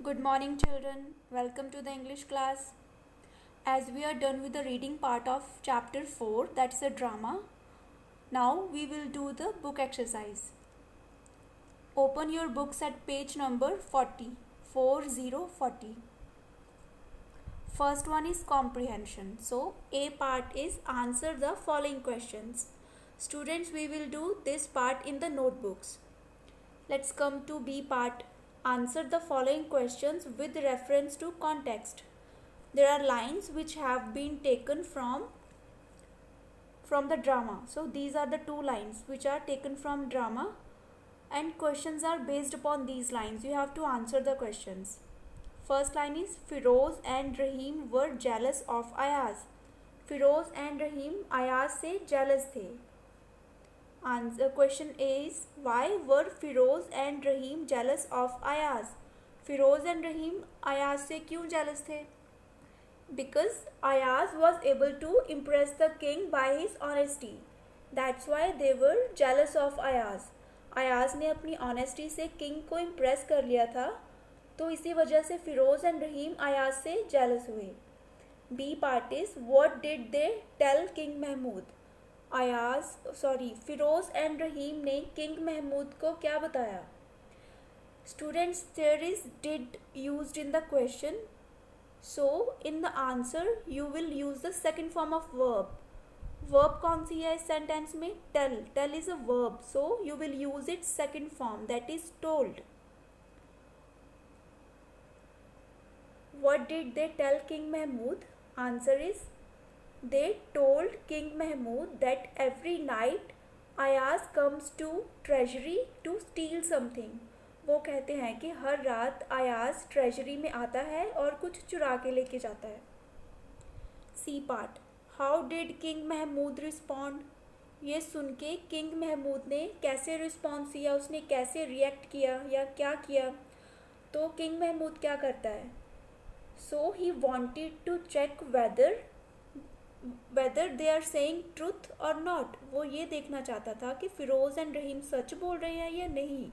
Good morning, children. Welcome to the English class. As we are done with the reading part of chapter 4, that's a drama, now we will do the book exercise. Open your books at page number 40. First one is comprehension. So, A part is answer the following questions. Students, we will do this part in the notebooks. Let's come to B part. Answer the following questions with reference to context. There are lines which have been taken from the drama. So these are the two lines which are taken from drama and questions are based upon these lines. You have to answer the questions. First line is Firoz and Rahim were jealous of Ayaz. Firoz and Rahim Ayaz से jealous थे. Answer question A is why were Firoz and Rahim jealous of Ayaz? Firoz and Rahim Ayaz से क्यों jealous थे? Because Ayaz was able to impress the king by his honesty. That's why they were jealous of Ayaz. Ayaz ने अपनी honesty से king को impress कर लिया था, तो इसी वजह से फिरोज एंड रहीम अयाज से jealous हुए. B part is what did they tell King Mahmud? Firoz and Rahim ने किंग महमूद को क्या बताया? Students, there is did used in the question, so in the answer you will use the second form of verb. Verb कौन सी है इस sentence में? Tell. Tell is a verb, so you will use it second form, that is told. What did they tell king Mahmud? Answer is they told King Mahmud that every night Ayaz comes to treasury to steal something. वो कहते हैं कि हर रात Ayaz treasury में आता है और कुछ चुरा के लेके जाता है. C part. How did king Mahmud respond? ये सुन के किंग महमूद ने कैसे रिस्पॉन्स दिया, उसने कैसे रिएक्ट किया या क्या किया? तो किंग महमूद क्या करता है? So he wanted to check whether they are saying truth or not. वो ये देखना चाहता था कि फिरोज एंड रहीम सच बोल रहे हैं या नहीं.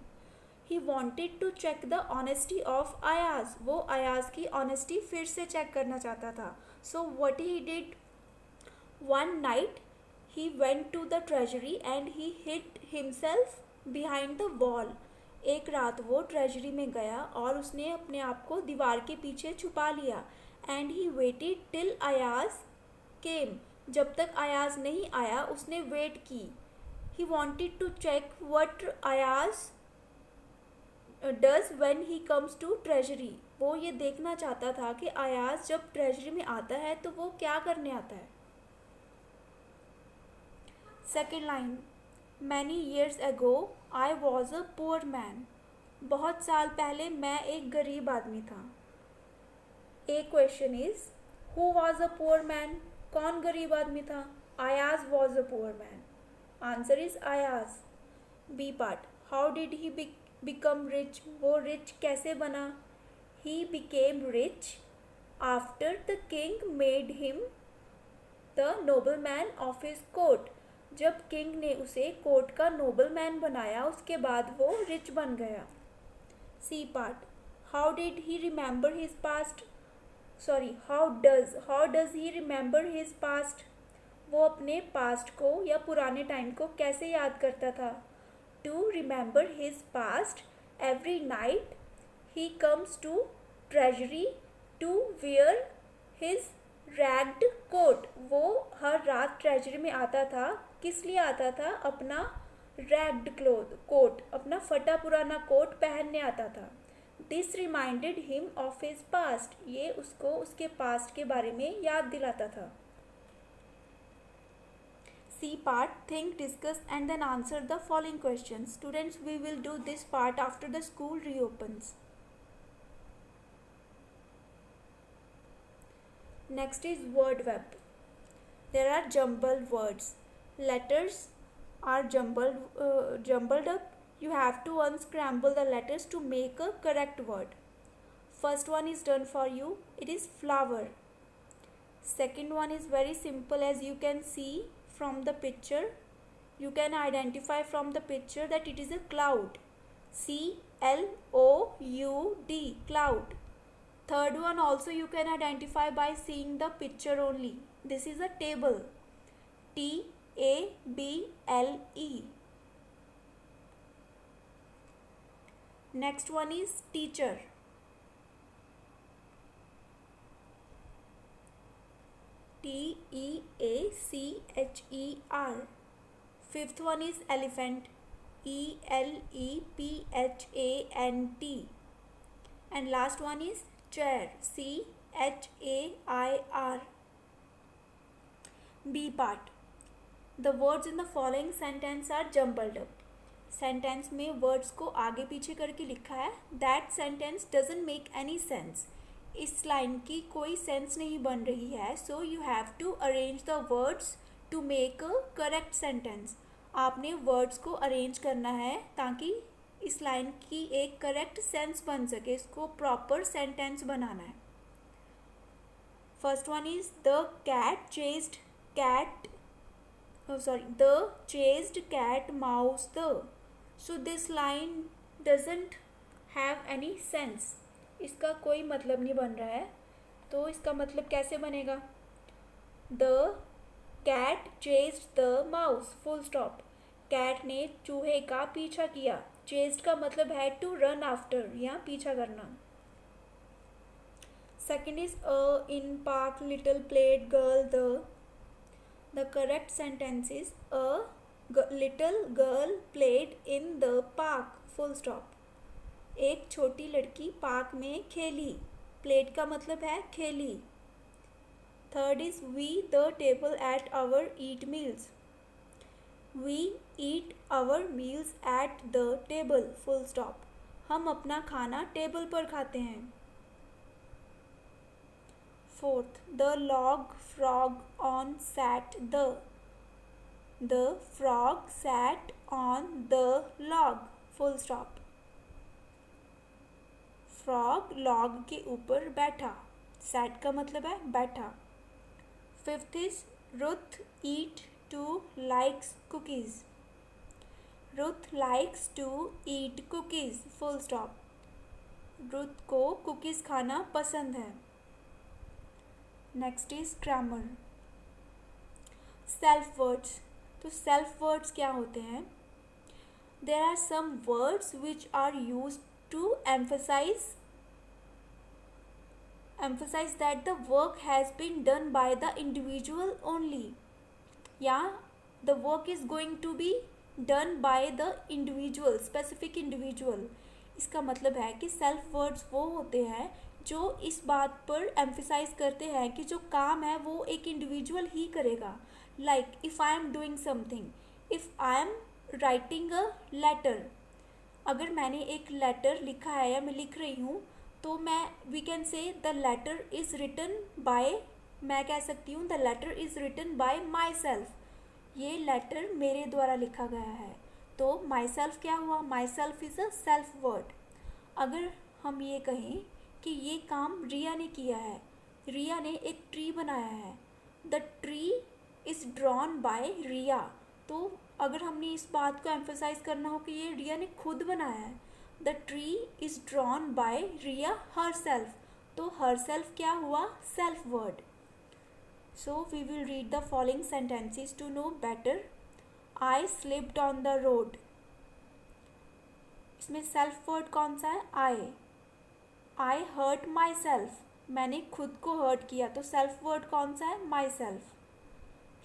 He wanted to check the honesty of Ayaz. वो अयाज की ऑनेस्टी फिर से चेक करना चाहता था. So what he did? One night he went to the treasury and he hid himself behind the wall. एक रात वो ट्रेजरी में गया और उसने अपने आप को दीवार के पीछे छुपा लिया. And he waited till Ayaz came. जब तक अयाज नहीं आया उसने वेट की. He wanted to check what Ayaz does when he comes to treasury. वो ये देखना चाहता था कि अयाज जब ट्रेजरी में आता है तो वो क्या करने आता है. Second line. Many years ago I was a poor man. बहुत साल पहले मैं एक गरीब आदमी था. A question is who was a poor man? कौन गरीब आदमी था? Ayaz was a poor man. Answer is Ayaz. B part. How did he become rich? वो रिच कैसे बना? He became rich after the king made him the noble man of his court. जब king ने उसे कोर्ट का नोबल मैन बनाया उसके बाद वो रिच बन गया. C part. How did he remember his past? how does he remember his past? वो अपने पास्ट को या पुराने टाइम को कैसे याद करता था? To remember his past, every night he comes to treasury to wear his ragged coat. वो हर रात ट्रेजरी में आता था. किस लिए आता था? अपना ragged कोट, अपना फटा पुराना कोट पहनने आता था. This reminded him of his past. ये उसको उसके पास्ट के बारे में याद दिलाता था. C part. Think, discuss and then answer the following questions. Students, we will do this part after the school reopens. Next is word web. There are jumbled words. Letters are jumbled up. You have to unscramble the letters to make a correct word. First one is done for you. It is flower. Second one is very simple, as you can see from the picture. You can identify from the picture that it is a cloud. See, Cloud, cloud. Third one also you can identify by seeing the picture only. This is a table. Table. Next one is teacher. Teacher. Fifth one is elephant. Elepphant. And last one is chair. Chair. B part. The words in the following sentence are jumbled up. Sentence में words को आगे पीछे करके लिखा है. That sentence doesn't make any sense. इस line की कोई सेंस नहीं बन रही है. So you have to arrange the words to make a correct sentence. आपने वर्ड्स को अरेंज करना है ताकि इस लाइन की एक करेक्ट सेंस बन सके. इसको प्रॉपर सेंटेंस बनाना है. First one is the chased cat mouse the. So this line doesn't have any sense. इसका कोई मतलब नहीं बन रहा है. तो इसका मतलब कैसे बनेगा? The cat chased the mouse. Full stop. Cat ने चूहे का पीछा किया. Chased का मतलब है to run after या पीछा करना. Second is in park little played girl the. The correct sentence is a little girl played in the park. Full stop. एक छोटी लड़की पार्क में खेली. Played का मतलब है खेली. Third is we the table at our eat meals. We eat our meals at the table. Full stop. हम अपना खाना टेबल पर खाते हैं. Fourth, the frog on sat the. The frog sat on the log. Full stop. Frog log के ऊपर बैठा. Sat का मतलब है बैठा. Fifth is Ruth likes cookies. Ruth likes to eat cookies. Full stop. Ruth को cookies खाना पसंद है. Next is grammar. Self words. तो सेल्फ वर्ड्स क्या होते हैं? There are some words which are use to emphasise that the work has been done by the individual only, या the work is going to be done by the individual, specific individual. इसका मतलब है कि self words वो होते हैं जो इस बात पर एम्फसाइज करते हैं कि जो काम है वो एक इंडिविजुअल ही करेगा. Like if I am doing something, if I am writing a letter. अगर मैंने एक लेटर लिखा है या मैं लिख रही हूँ तो we can say the letter is written by, मैं कह सकती हूँ the letter is written by myself. ये लेटर मेरे द्वारा लिखा गया है. तो माई सेल्फ क्या हुआ? My self is a self word. अगर हम ये कहें कि ये काम रिया ने किया है, रिया ने एक ट्री बनाया है, the tree is drawn by Riya. तो अगर हमने इस बात को एम्फसाइज करना हो कि ये रिया ने खुद बनाया है, the tree is drawn by Riya herself. तो हर सेल्फ क्या हुआ? Self word. So we will read the following sentences to know better. I slipped on the road. इसमें सेल्फ वर्ड कौन सा है? I hurt myself. मैंने खुद को हर्ट किया. तो सेल्फ वर्ड कौन सा है? My self.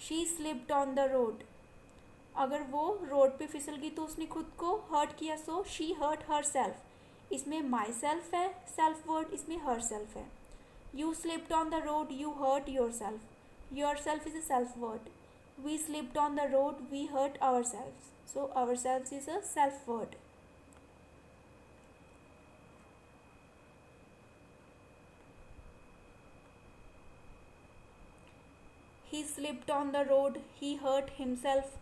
She slipped on the road. अगर वो रोड पे फिसल गई तो उसने खुद को हर्ट किया. So she hurt herself. इसमें माई सेल्फ है सेल्फ वर्ड, इसमें हर सेल्फ है. You slipped on the road, you hurt yourself. Yourself is a self word. We slipped on the road, we hurt ourself. So ourself is a self word. He slipped on the road, he hurt himself.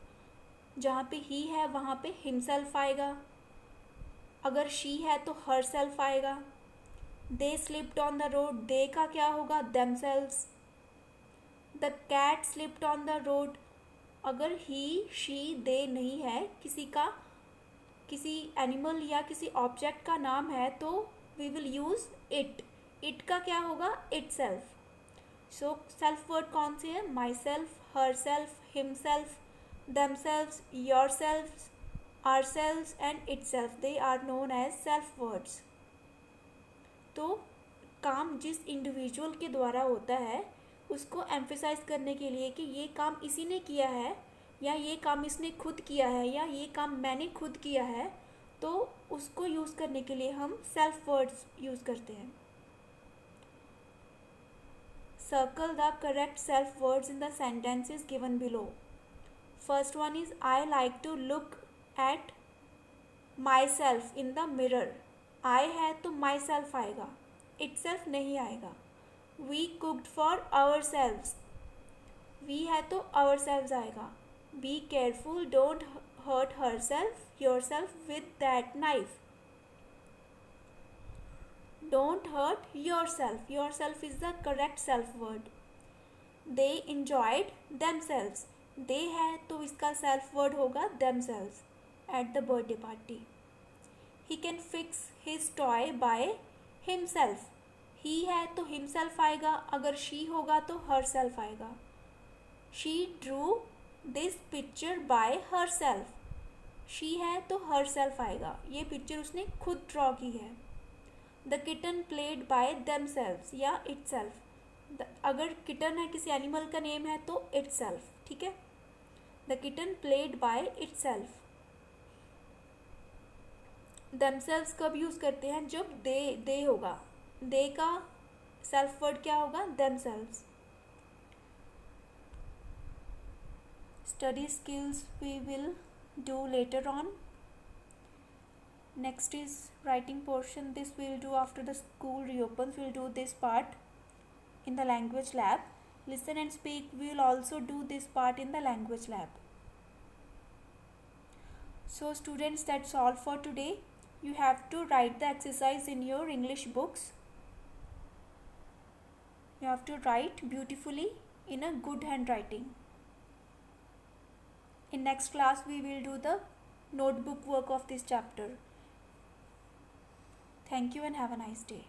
जहाँ पे ही है वहाँ पे himself आएगा. अगर she है तो herself आएगा. They slipped on the road, they का क्या होगा? Themselves. The cat slipped on the road. अगर ही शी दे नहीं है किसी का किसी एनिमल या किसी ऑब्जेक्ट का नाम है तो we will use it. It का क्या होगा? Itself. So self word कौन से है? Myself, herself, himself, themself, yourself, ourself and itself. They are known as self words. तो काम जिस individual के द्वारा होता है उसको एम्फेसाइज करने के लिए कि ये काम इसी ने किया है या ये काम इसने खुद किया है या ये काम मैंने खुद किया है, तो उसको यूज़ करने के लिए हम सेल्फ वर्ड्स यूज़ करते हैं. Circle the correct self words in the sentences given below. First one is I like to look at myself in the mirror. I है तो myself आएगा, itself नहीं आएगा. We cooked for ourselves. We है तो ourselves आएगा. Be careful, don't hurt yourself with that knife. Don't hurt yourself. Yourself is the correct self word. They enjoyed themselves. They है तो इसका self word होगा themselves at the birthday party. He can fix his toy by himself. He है तो himself आएगा, अगर she होगा तो herself आएगा. She drew this picture by herself. She है तो herself आएगा, ये पिक्चर उसने खुद ड्रॉ की है. The kitten played by themselves या itself. अगर kitten है किसी एनिमल का नेम है तो itself. ठीक है. The kitten played by itself. themselves कब यूज़ करते हैं? जब they होगा. they का सेल्फ वर्ड क्या होगा? themselves. Study skills we will do later on. Next is writing portion. This we will do after the school reopens. We will do this part in the language lab. Listen and speak. We will also do this part in the language lab. So students, that's all for today. You have to write the exercise in your English books. You have to write beautifully in a good handwriting. In next class we will do the notebook work of this chapter. Thank you and have a nice day.